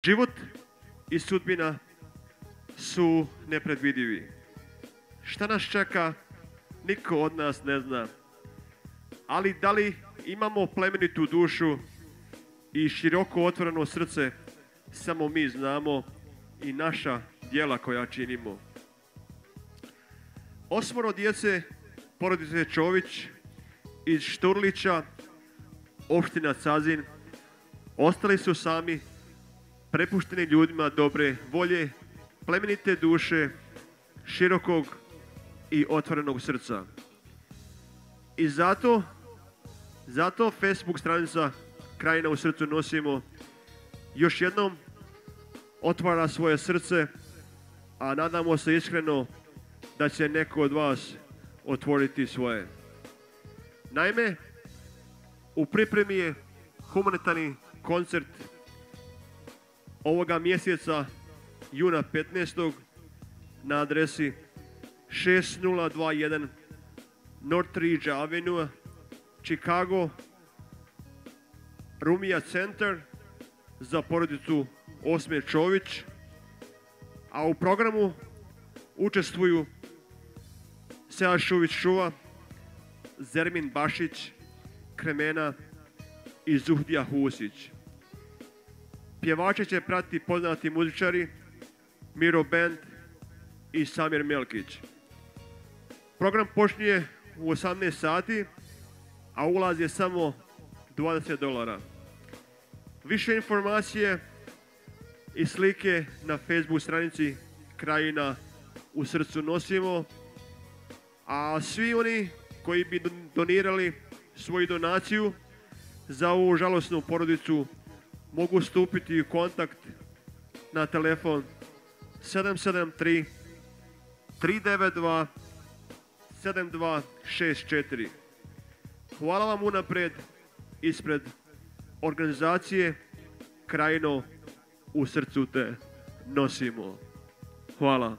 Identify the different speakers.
Speaker 1: Život i sudbina su nepredvidivi. Šta nas čeka, niko od nas ne zna. Ali da li imamo plemenitu dušu i široko otvoreno srce, samo mi znamo i naša djela koja činimo. 8 djece porodice Čović iz Šturlića, opština Cazin, ostali su sami, prepušteni ljudima dobre volje, plemenite duše, širokog i otvorenog srca. I zato Facebook stranica Krajina u srcu nosimo još jednom otvara svoje srce, a nadamo se iskreno da će neko od vas otvoriti svoje. Naime, u pripremi je humanitarni koncert ovoga mjeseca, juna 15. na adresi 6021 Northridge Avenue, Chicago, Rumija Center za porodicu Osme Čović, a u programu učestvuju Sead Šuvić Šuva, Zermin Bašić, Kremena i Zuhdija Husić. Pjevače će pratiti poznati muzičari Miro Band i Samir Melkić. Program počinje u 18 sati, a ulaz je samo $20. Više informacije i slike na Facebook stranici Krajina u srcu nosimo, a svi oni koji bi donirali svoju donaciju za ovu žalosnu porodicu mogu stupiti u kontakt na telefon 773 392 7264. Hvala vam unaprijed ispred organizacije Krajino u srcu te nosimo. Hvala.